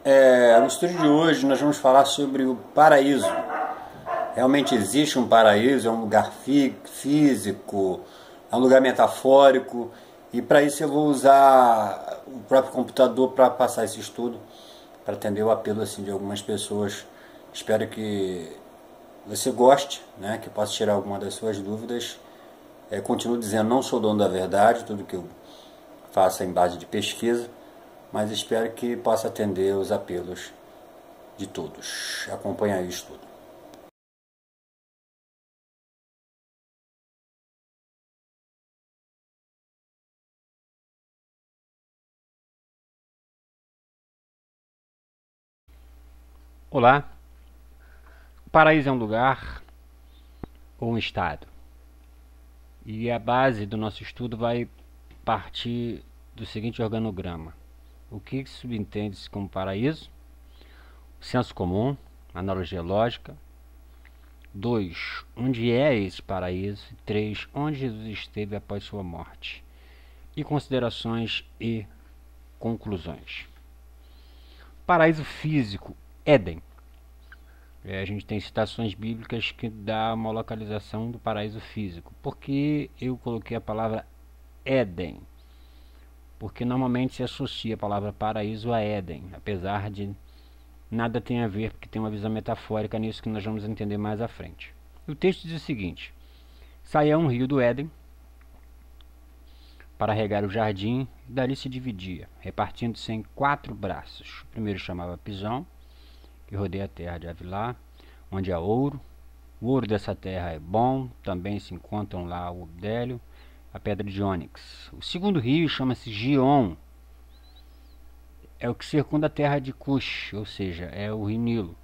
No estudo de hoje nós vamos falar sobre o paraíso. Realmente existe um paraíso? É um lugar físico? É um lugar metafórico? E para isso eu vou usar o próprio computador para passar esse estudo, para atender o apelo assim, de algumas pessoas. Espero que você goste, né, que possa tirar alguma das suas dúvidas. Continuo dizendo, não sou dono da verdade, tudo que eu faço é em base de pesquisa, mas espero que possa atender os apelos de todos. Acompanhe aí o estudo. Olá, o paraíso é um lugar ou um estado? E a base do nosso estudo vai partir do seguinte organograma: o que subentende-se como paraíso, senso comum, analogia lógica. 2. Onde é esse paraíso? 3. Onde Jesus esteve após sua morte? E considerações e conclusões. Paraíso físico, Éden. A gente tem citações bíblicas que dá uma localização do paraíso físico. Por que eu coloquei a palavra Éden? Porque normalmente se associa a palavra paraíso a Éden, apesar de nada tem a ver, porque tem uma visão metafórica nisso que nós vamos entender mais à frente. O texto diz o seguinte: saía um rio do Éden para regar o jardim, e dali se dividia, repartindo-se em 4 braços. O primeiro chamava Pisão, que rodeia a terra de Avilá, onde há ouro. O ouro dessa terra é bom, também se encontram lá o bdélio, a pedra de ônix. O segundo rio chama-se Gion, é o que circunda a terra de Cush, ou seja, é o rio Nilo.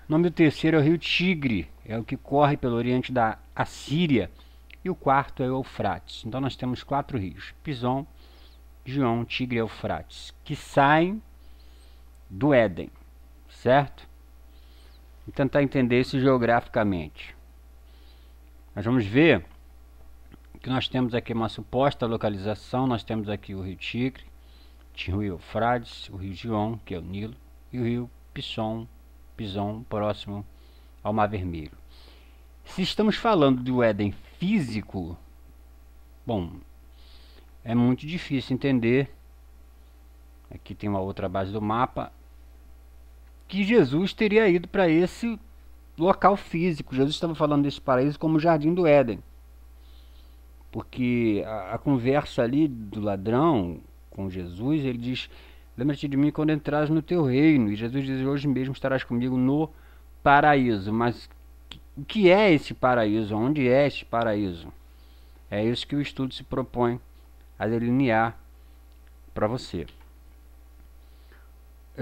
O nome do terceiro é o rio Tigre, é o que corre pelo oriente da Assíria, e o quarto é o Eufrates. Então nós temos 4 rios: Pison, Gion, Tigre e Eufrates, que saem do Éden, certo? Vou tentar entender isso geograficamente. Nós vamos ver que nós temos aqui uma suposta localização. Nós temos aqui o rio Tigre, o rio Eufrates, o rio Gion, que é o Nilo, e o rio Pison, próximo ao Mar Vermelho. Se estamos falando do Éden físico, bom, é muito difícil entender. Aqui tem uma outra base do mapa, que Jesus teria ido para esse local físico. Jesus estava falando desse paraíso como o Jardim do Éden, porque a conversa ali do ladrão com Jesus, ele diz: lembra-te de mim quando entrares no teu reino. E Jesus diz: hoje mesmo estarás comigo no paraíso. Mas o que é esse paraíso? Onde é esse paraíso? É isso que o estudo se propõe a delinear para você.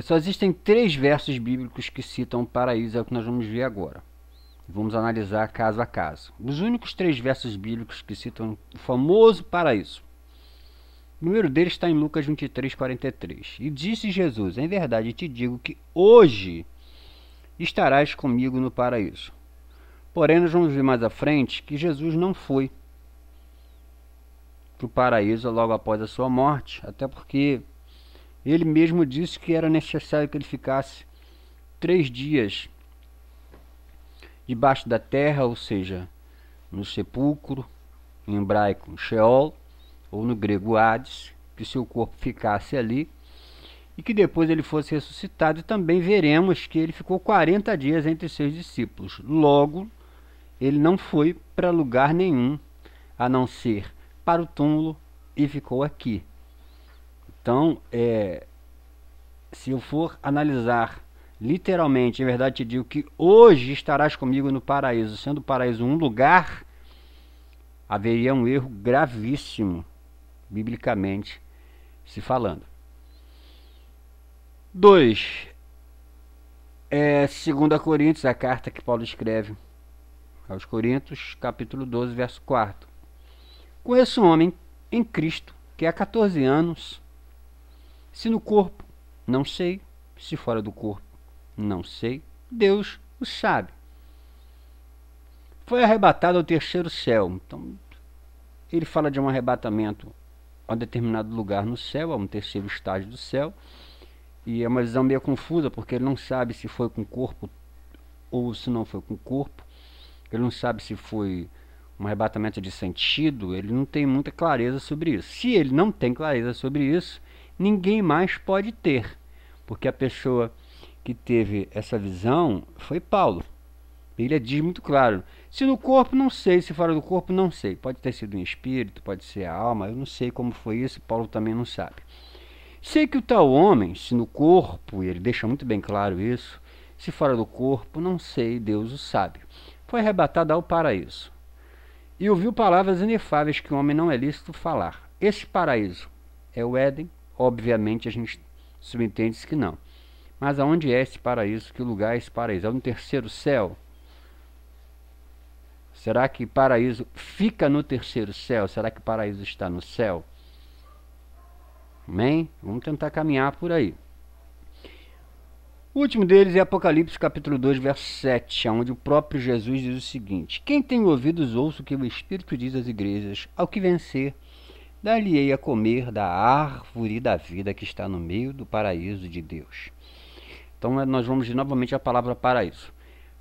Só existem 3 versos bíblicos que citam o paraíso, é o que nós vamos ver agora. Vamos analisar caso a caso. Os únicos 3 versos bíblicos que citam o famoso paraíso. O primeiro deles está em Lucas 23, 43. E disse Jesus: em verdade te digo que hoje estarás comigo no paraíso. Porém, nós vamos ver mais à frente que Jesus não foi para o paraíso logo após a sua morte, até porque ele mesmo disse que era necessário que ele ficasse 3 dias debaixo da terra, ou seja, no sepulcro, em hebraico Sheol, ou no grego Hades, que seu corpo ficasse ali e que depois ele fosse ressuscitado. E também veremos que ele ficou 40 dias entre seus discípulos. Logo, ele não foi para lugar nenhum, a não ser para o túmulo, e ficou aqui. Então, se eu for analisar literalmente, em verdade te digo que hoje estarás comigo no paraíso, sendo o paraíso um lugar, haveria um erro gravíssimo, biblicamente se falando. 2. 2 Coríntios, a carta que Paulo escreve aos Coríntios, capítulo 12, verso 4. Conheço um homem em Cristo que há 14 anos, se no corpo, não sei, se fora do corpo, não sei, Deus o sabe. Foi arrebatado ao 3º céu. Então, ele fala de um arrebatamento a um determinado lugar no céu, a um 3º estágio do céu, E é uma visão meio confusa, porque ele não sabe se foi com o corpo ou se não foi com o corpo. Ele não sabe se foi um arrebatamento de sentido, ele não tem muita clareza sobre isso. Se ele não tem clareza sobre isso, ninguém mais pode ter, porque a pessoa que teve essa visão foi Paulo. Ele diz muito claro, se no corpo não sei, se fora do corpo não sei, pode ter sido um espírito, pode ser a alma, eu não sei como foi isso, Paulo também não sabe. Sei que o tal homem, se no corpo, e ele deixa muito bem claro isso, se fora do corpo, não sei, Deus o sabe. Foi arrebatado ao paraíso. E ouviu palavras inefáveis que o homem não é lícito falar. Esse paraíso é o Éden? Obviamente a gente subentende que não. Mas aonde é esse paraíso? Que lugar é esse paraíso? É no terceiro céu? Será que paraíso fica no terceiro céu? Será que paraíso está no céu? Amém? Vamos tentar caminhar por aí. O último deles é Apocalipse capítulo 2, verso 7, onde o próprio Jesus diz o seguinte: quem tem ouvidos ouça o que o Espírito diz às igrejas, ao que vencer, dar-lhe-ei a comer da árvore da vida que está no meio do paraíso de Deus. Então nós vamos novamente à palavra paraíso.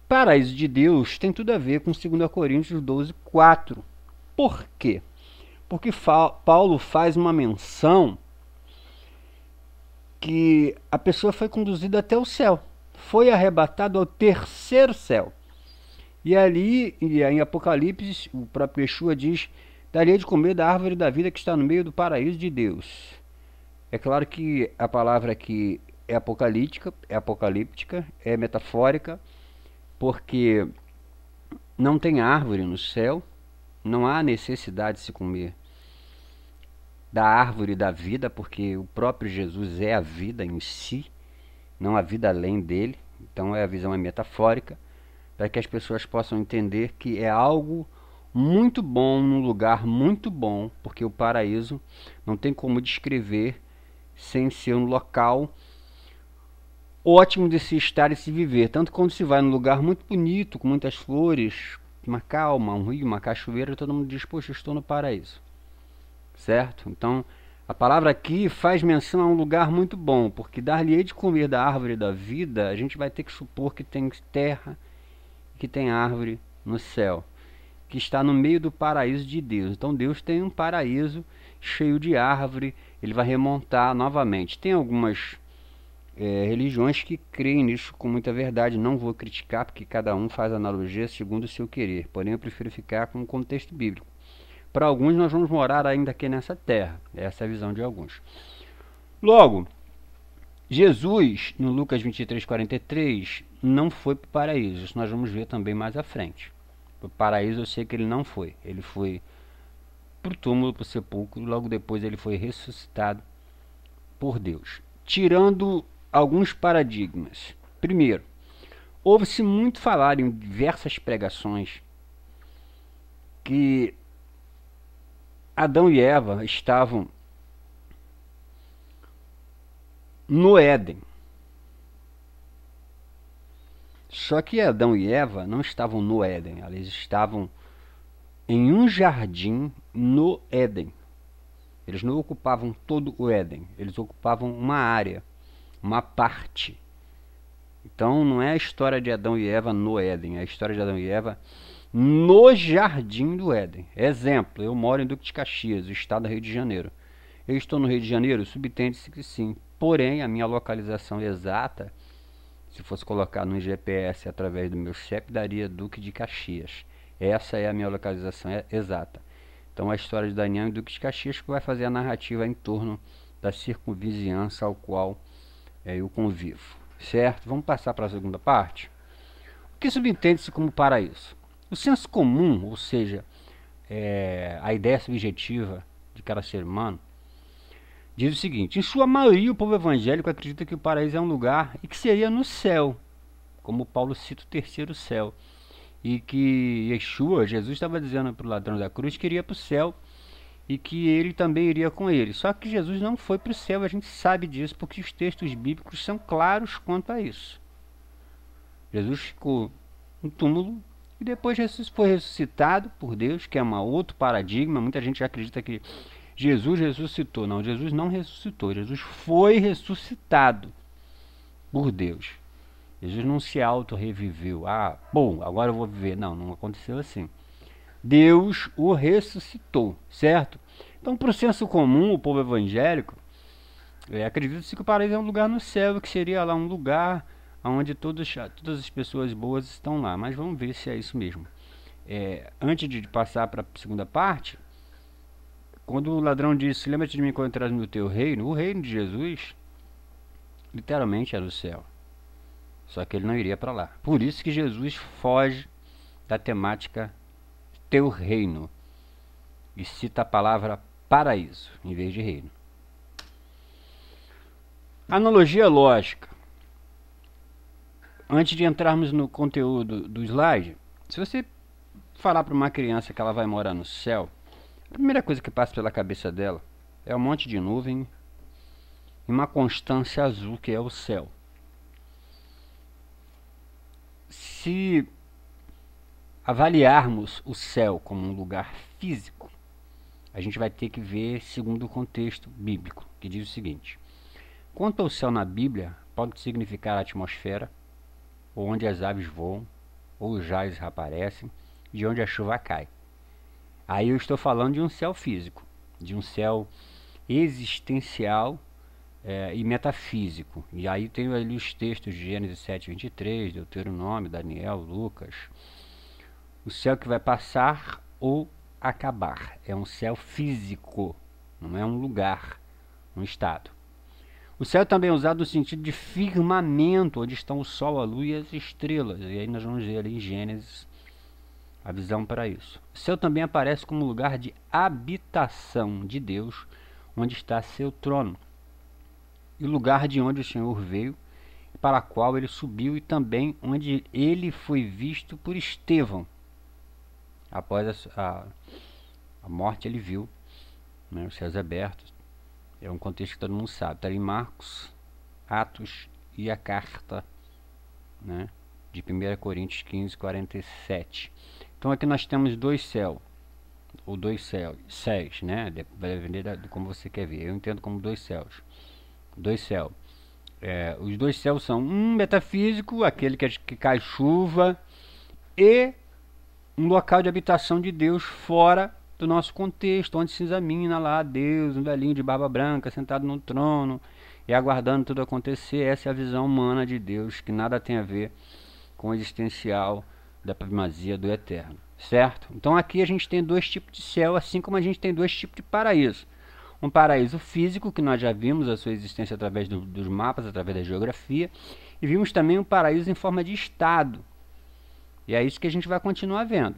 Paraíso de Deus tem tudo a ver com 2 Coríntios 12, 4. Por quê? Porque Paulo faz uma menção que a pessoa foi conduzida até o céu, foi arrebatado ao terceiro céu. E ali, em Apocalipse, o próprio Yeshua diz: daria de comer da árvore da vida que está no meio do paraíso de Deus. É claro que a palavra aqui é apocalíptica, é metafórica, porque não tem árvore no céu, não há necessidade de se comer da árvore da vida, porque o próprio Jesus é a vida em si, não a vida além dele. Então a visão é metafórica, para que as pessoas possam entender que é algo muito bom, num lugar muito bom, porque o paraíso não tem como descrever sem ser um local ótimo de se estar e se viver. Tanto quando se vai num lugar muito bonito, com muitas flores, uma calma, um rio, uma cachoeira, todo mundo diz: poxa, estou no paraíso. Certo? Então, a palavra aqui faz menção a um lugar muito bom, porque dar-lhe-ei de comer da árvore da vida, a gente vai ter que supor que tem terra, que tem árvore no céu, que está no meio do paraíso de Deus. Então Deus tem um paraíso cheio de árvore, ele vai remontar novamente. Tem algumas religiões que creem nisso com muita verdade, não vou criticar, porque cada um faz analogia segundo o seu querer, porém eu prefiro ficar com o contexto bíblico. Para alguns nós vamos morar ainda aqui nessa terra, essa é a visão de alguns. Logo, Jesus, no Lucas 23, 43, não foi para o paraíso, isso nós vamos ver também mais à frente. Para o paraíso eu sei que ele não foi, ele foi para o túmulo, para o sepulcro, e logo depois ele foi ressuscitado por Deus. Tirando alguns paradigmas. Primeiro, ouve-se muito falar em diversas pregações que Adão e Eva estavam no Éden. Só que Adão e Eva não estavam no Éden, eles estavam em um jardim no Éden. Eles não ocupavam todo o Éden, eles ocupavam uma área, uma parte. Então não é a história de Adão e Eva no Éden, é a história de Adão e Eva no jardim do Éden. Exemplo, eu moro em Duque de Caxias, o estado do Rio de Janeiro. Eu estou no Rio de Janeiro? Subentende-se que sim. Porém, a minha localização exata, se fosse colocar no GPS através do meu CEP, daria Duque de Caxias. Essa é a minha localização exata. Então a história de Daniel e Duque de Caxias que vai fazer a narrativa em torno da circunvizinhança ao qual eu convivo. Certo? Vamos passar para a segunda parte. O que subentende-se como paraíso? O senso comum, ou seja, a ideia subjetiva de cada ser humano, diz o seguinte: em sua maioria o povo evangélico acredita que o paraíso é um lugar e que seria no céu, como Paulo cita o terceiro céu, e que Yeshua, Jesus, estava dizendo para o ladrão da cruz que iria para o céu e que ele também iria com ele. Só que Jesus não foi para o céu, a gente sabe disso porque os textos bíblicos são claros quanto a isso. Jesus ficou no túmulo e depois foi ressuscitado por Deus, que é um outro paradigma. Muita gente já acredita que Jesus ressuscitou. Não, Jesus não ressuscitou, Jesus foi ressuscitado. por Deus. Jesus não se auto-reviveu. Ah, bom, agora eu vou viver. Não, não aconteceu assim. Deus o ressuscitou, certo? Então, para o senso comum, o povo evangélico, acredita-se que o paraíso é um lugar no céu, que seria lá um lugar onde todas as pessoas boas estão lá. Mas vamos ver se é isso mesmo. Antes de passar para a segunda parte, quando o ladrão disse, lembra-te de mim quando entras no teu reino, o reino de Jesus, literalmente era o céu. Só que ele não iria para lá. Por isso que Jesus foge da temática teu reino e cita a palavra paraíso em vez de reino. Analogia lógica. Antes de entrarmos no conteúdo do slide, se você falar para uma criança que ela vai morar no céu, a primeira coisa que passa pela cabeça dela é um monte de nuvem e uma constância azul que é o céu. Se avaliarmos o céu como um lugar físico, a gente vai ter que ver segundo o contexto bíblico, que diz o seguinte: quanto ao céu na Bíblia, pode significar a atmosfera, ou onde as aves voam, ou os raios aparecem, de onde a chuva cai. Aí eu estou falando de um céu físico, de um céu existencial e metafísico. E aí tenho ali os textos de Gênesis 7:23, Deuteronômio, Daniel, Lucas. O céu que vai passar ou acabar. É um céu físico, não é um lugar, um estado. O céu também é usado no sentido de firmamento, onde estão o sol, a lua e as estrelas. E aí nós vamos ver ali em Gênesis a visão para isso. O céu também aparece como lugar de habitação de Deus, onde está seu trono. E o lugar de onde o Senhor veio, para a qual ele subiu, e também onde ele foi visto por Estevão. Após a morte ele viu, né, os céus abertos. É um contexto que todo mundo sabe. Está em Marcos, Atos e a carta, né, de 1 Coríntios 15:47. Então aqui nós temos dois céus, ou dois céus, né? Vai depender de como você quer ver. Eu entendo como dois céus. Dois céus. Os dois céus são um metafísico, aquele que cai chuva, e um local de habitação de Deus fora do nosso contexto, onde se examina lá Deus, um velhinho de barba branca sentado no trono e aguardando tudo acontecer. Essa é a visão humana de Deus, que nada tem a ver com o existencial da primazia do eterno, certo? Então aqui a gente tem dois tipos de céu, assim como a gente tem dois tipos de paraíso. Um paraíso físico, que nós já vimos a sua existência através dos mapas, através da geografia, e vimos também um paraíso em forma de estado. E é isso que a gente vai continuar vendo.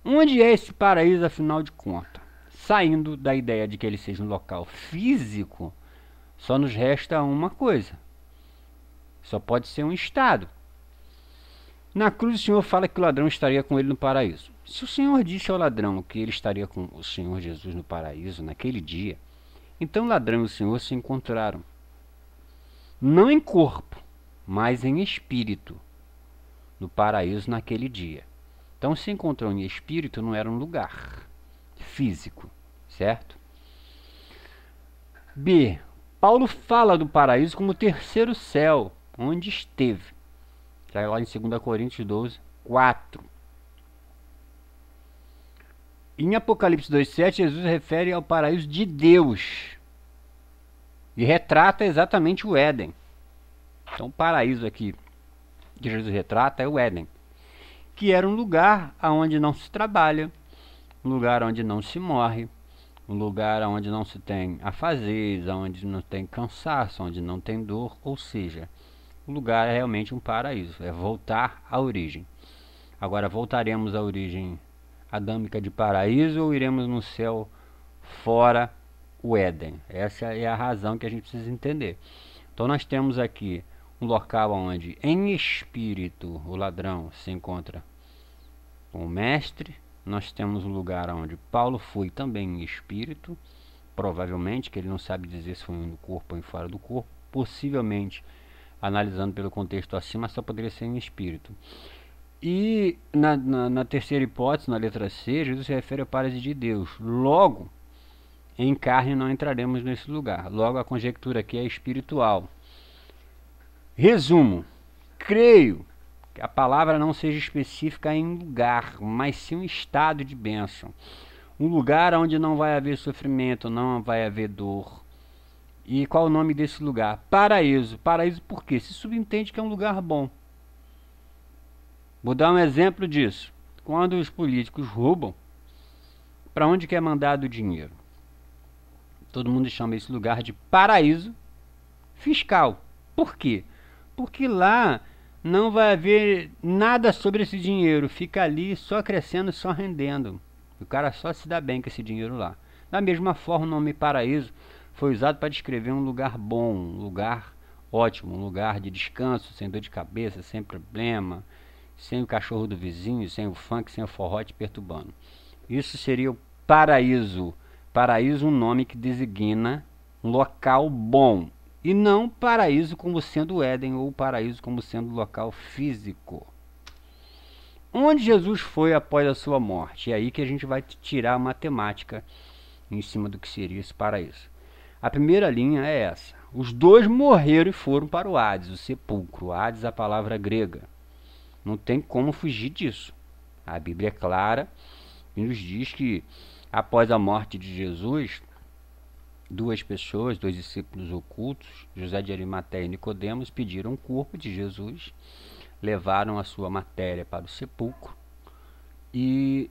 Onde é esse paraíso, afinal de contas? Saindo da ideia de que ele seja um local físico, só nos resta uma coisa. Só pode ser um estado. Na cruz o Senhor fala que o ladrão estaria com ele no paraíso. Se o Senhor disse ao ladrão que ele estaria com o Senhor Jesus no paraíso naquele dia, então o ladrão e o Senhor se encontraram. Não em corpo, mas em espírito, no paraíso naquele dia. Então se encontrou em espírito, não era um lugar físico, certo? B. Paulo fala do paraíso como o terceiro céu, onde esteve. Está lá em 2 Coríntios 12:4. Em Apocalipse 2:7, Jesus refere ao paraíso de Deus e retrata exatamente o Éden. Então o paraíso aqui que Jesus retrata é o Éden, que era um lugar onde não se trabalha, um lugar onde não se morre, um lugar onde não se tem afazeres, onde não tem cansaço, onde não tem dor, ou seja, o lugar é realmente um paraíso, é voltar à origem. Agora, voltaremos à origem adâmica de paraíso ou iremos no céu fora o Éden? Essa é a razão que a gente precisa entender. Então nós temos aqui um local onde em espírito o ladrão se encontra com o mestre. Nós temos um lugar onde Paulo foi também em espírito, provavelmente, que ele não sabe dizer se foi no corpo ou fora do corpo, possivelmente, analisando pelo contexto acima, só poderia ser em espírito. E na terceira hipótese, na letra C, Jesus se refere ao paraíso de Deus. Logo, em carne não entraremos nesse lugar. Logo, a conjectura aqui é espiritual. Resumo: creio que a palavra não seja específica em lugar, mas sim um estado de bênção. Um lugar onde não vai haver sofrimento, não vai haver dor. E qual o nome desse lugar? Paraíso. Paraíso por quê? Se subentende que é um lugar bom. Vou dar um exemplo disso. Quando os políticos roubam, para onde que é mandado o dinheiro? Todo mundo chama esse lugar de paraíso fiscal. Por quê? Porque lá não vai haver nada sobre esse dinheiro. Fica ali só crescendo, só rendendo. O cara só se dá bem com esse dinheiro lá. Da mesma forma, o nome paraíso foi usado para descrever um lugar bom, um lugar ótimo, um lugar de descanso, sem dor de cabeça, sem problema, sem o cachorro do vizinho, sem o funk, sem o forró te perturbando. Isso seria o paraíso. Paraíso, um nome que designa um local bom. E não paraíso como sendo o Éden, ou paraíso como sendo local físico. Onde Jesus foi após a sua morte? É aí que a gente vai tirar a matemática em cima do que seria esse paraíso. A primeira linha é essa. Os dois morreram e foram para o Hades, o sepulcro. Hades é a palavra grega. Não tem como fugir disso. A Bíblia é clara e nos diz que após a morte de Jesus, duas pessoas, dois discípulos ocultos, José de Arimateia e Nicodemos, pediram o corpo de Jesus, levaram a sua matéria para o sepulcro e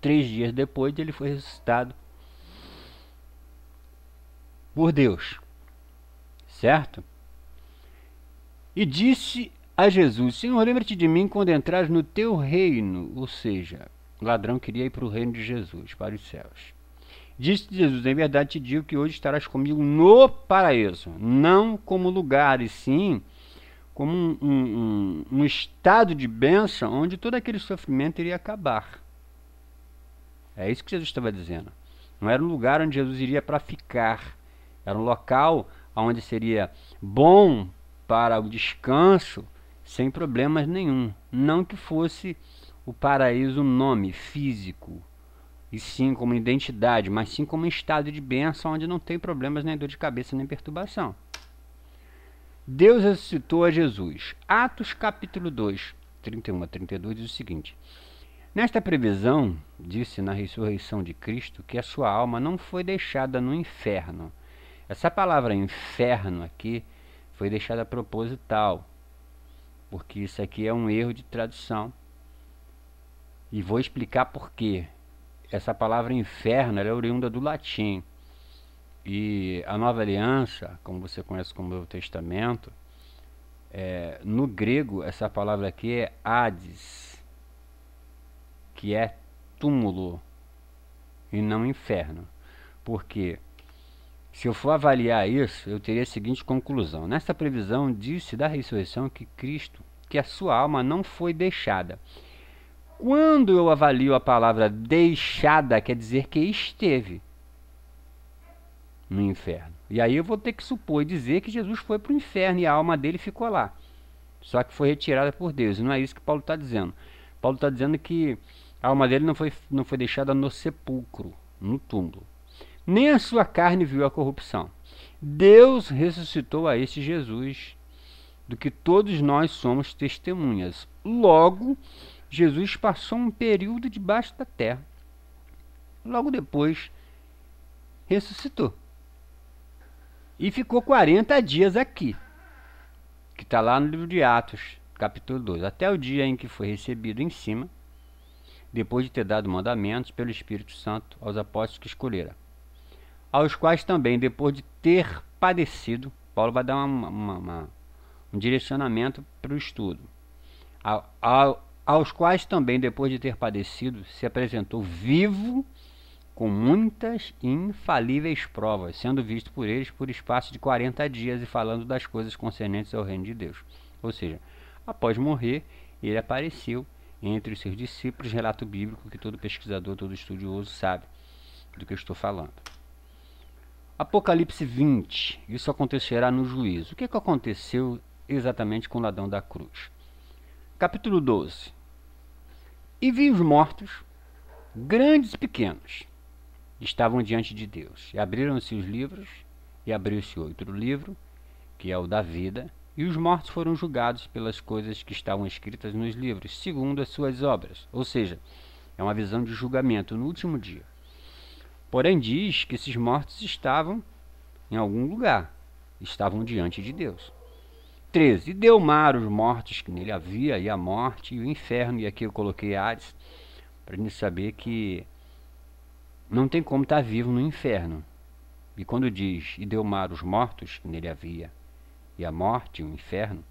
3 dias depois ele foi ressuscitado por Deus, certo? E disse a Jesus: Senhor, lembra-te de mim quando entrares no teu reino. Ou seja, o ladrão queria ir para o reino de Jesus, para os céus. Disse Jesus: em verdade te digo que hoje estarás comigo no paraíso, não como lugar, e sim como um estado de bênção onde todo aquele sofrimento iria acabar. É isso que Jesus estava dizendo. Não era um lugar onde Jesus iria para ficar. Era um local onde seria bom para o descanso, sem problemas nenhum. Não que fosse o paraíso um nome físico, e sim como identidade, mas sim como um estado de bênção onde não tem problemas, nem dor de cabeça, nem perturbação. Deus ressuscitou a Jesus. Atos capítulo 2, 31 a 32 diz o seguinte: nesta previsão, disse na ressurreição de Cristo que a sua alma não foi deixada no inferno. Essa palavra inferno aqui foi deixada proposital, porque isso aqui é um erro de tradução. E vou explicar por quê. Essa palavra inferno ela é oriunda do latim. E a Nova Aliança, como você conhece como Novo Testamento, no grego essa palavra aqui é Hades, que é túmulo e não inferno. Porque se eu for avaliar isso, eu teria a seguinte conclusão: nesta previsão disse da ressurreição que Cristo, que a sua alma não foi deixada. Quando eu avalio a palavra deixada, quer dizer que esteve no inferno. E aí eu vou ter que supor e dizer que Jesus foi para o inferno e a alma dele ficou lá. Só que foi retirada por Deus. E não é isso que Paulo está dizendo. Paulo está dizendo que a alma dele não foi deixada no sepulcro, no túmulo. Nem a sua carne viu a corrupção. Deus ressuscitou a este Jesus, do que todos nós somos testemunhas. Logo, Jesus passou um período debaixo da terra. Logo depois, ressuscitou. E ficou 40 dias aqui, que está lá no livro de Atos, capítulo 2, até o dia em que foi recebido em cima, depois de ter dado mandamentos pelo Espírito Santo aos apóstolos que escolhera, aos quais também, depois de ter padecido, Paulo vai dar um direcionamento para o estudo, aos quais também, depois de ter padecido, se apresentou vivo, com muitas e infalíveis provas, sendo visto por eles por espaço de 40 dias e falando das coisas concernentes ao reino de Deus. Ou seja, após morrer, ele apareceu entre os seus discípulos, relato bíblico que todo pesquisador, todo estudioso sabe do que eu estou falando. Apocalipse 20, isso acontecerá no juízo. O que aconteceu exatamente com o ladrão da cruz? Capítulo 12. E vi os mortos, grandes e pequenos, estavam diante de Deus. E abriram-se os livros, e abriu-se outro livro, que é o da vida, e os mortos foram julgados pelas coisas que estavam escritas nos livros, segundo as suas obras. Ou seja, é uma visão de julgamento no último dia. Porém, diz que esses mortos estavam em algum lugar, estavam diante de Deus. 13. E deu mar os mortos que nele havia, e a morte e o inferno, e aqui eu coloquei Hades, para a gente saber que não tem como estar vivo no inferno. E quando diz, e deu mar os mortos que nele havia, e a morte e o inferno,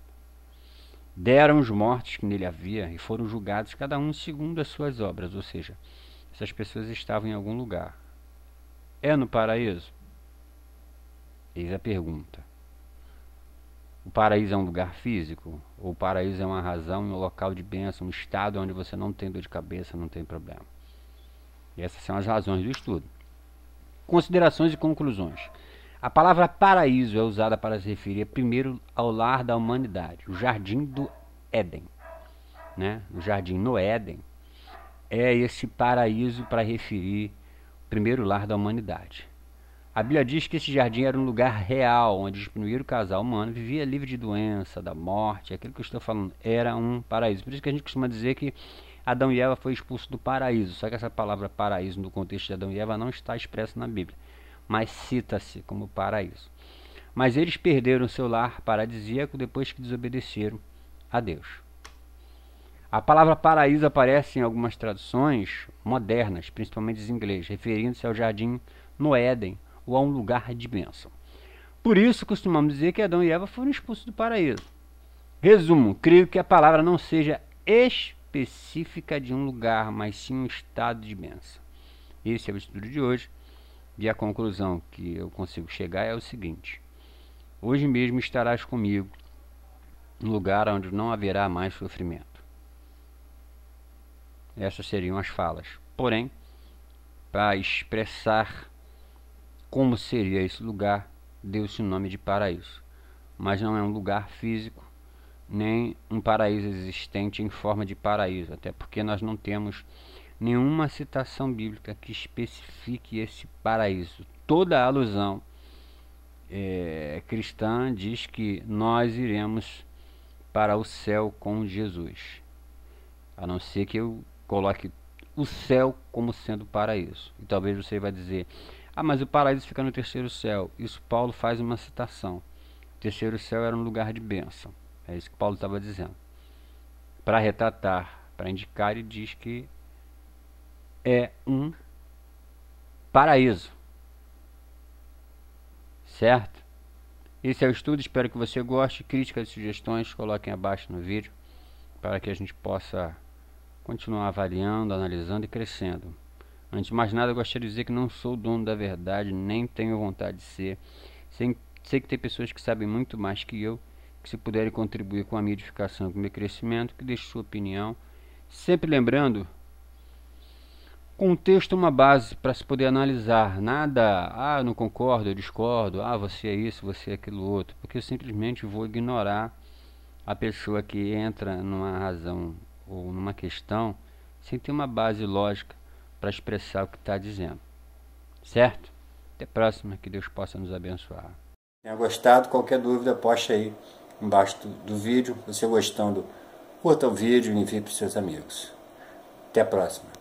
deram os mortos que nele havia, e foram julgados cada um segundo as suas obras. Ou seja, essas pessoas estavam em algum lugar. É no paraíso? Eis a pergunta. O paraíso é um lugar físico? Ou o paraíso é uma razão, um local de bênção, um estado onde você não tem dor de cabeça, não tem problema? E essas são as razões do estudo. Considerações e conclusões. A palavra paraíso é usada para se referir primeiro ao lar da humanidade, o jardim do Éden. O jardim no Éden é esse paraíso para referir o primeiro lar da humanidade. A Bíblia diz que esse jardim era um lugar real, onde o primeiro casal humano vivia livre de doença, da morte. Aquilo que eu estou falando era um paraíso. Por isso que a gente costuma dizer que Adão e Eva foi expulso do paraíso. Só que essa palavra paraíso no contexto de Adão e Eva não está expressa na Bíblia, mas cita-se como paraíso. Mas eles perderam seu lar paradisíaco depois que desobedeceram a Deus. A palavra paraíso aparece em algumas traduções modernas, principalmente em inglês, referindo-se ao jardim no Éden, ou a um lugar de bênção. Por isso costumamos dizer que Adão e Eva foram expulsos do paraíso. Resumo, creio que a palavra não seja específica de um lugar, mas sim um estado de bênção. Esse é o estudo de hoje, e a conclusão que eu consigo chegar é o seguinte: hoje mesmo estarás comigo no lugar onde não haverá mais sofrimento. Essas seriam as falas. Porém, para expressar como seria esse lugar, deu-se o nome de paraíso. Mas não é um lugar físico, nem um paraíso existente em forma de paraíso, até porque nós não temos nenhuma citação bíblica que especifique esse paraíso. Toda a alusão cristã diz que nós iremos para o céu com Jesus, a não ser que eu coloque o céu como sendo paraíso. E talvez você vai dizer: mas o paraíso fica no terceiro céu. Isso Paulo faz uma citação. O terceiro céu era um lugar de bênção. É isso que Paulo estava dizendo. Para retratar, para indicar, ele diz que é um paraíso. Certo? Esse é o estudo, espero que você goste. Críticas e sugestões, coloquem abaixo no vídeo, para que a gente possa continuar avaliando, analisando e crescendo. Antes de mais nada, eu gostaria de dizer que não sou o dono da verdade, nem tenho vontade de ser. Sei que tem pessoas que sabem muito mais que eu, que se puderem contribuir com a minha edificação, com o meu crescimento, que deixe sua opinião. Sempre lembrando, contexto é uma base para se poder analisar. Nada, eu não concordo, eu discordo, você é isso, você é aquilo outro. Porque eu simplesmente vou ignorar a pessoa que entra numa razão ou numa questão sem ter uma base lógica para expressar o que está dizendo. Certo? Até a próxima, que Deus possa nos abençoar. Tenha gostado, qualquer dúvida poste aí embaixo do vídeo. Se você gostando, curta o vídeo e envie para os seus amigos. Até a próxima.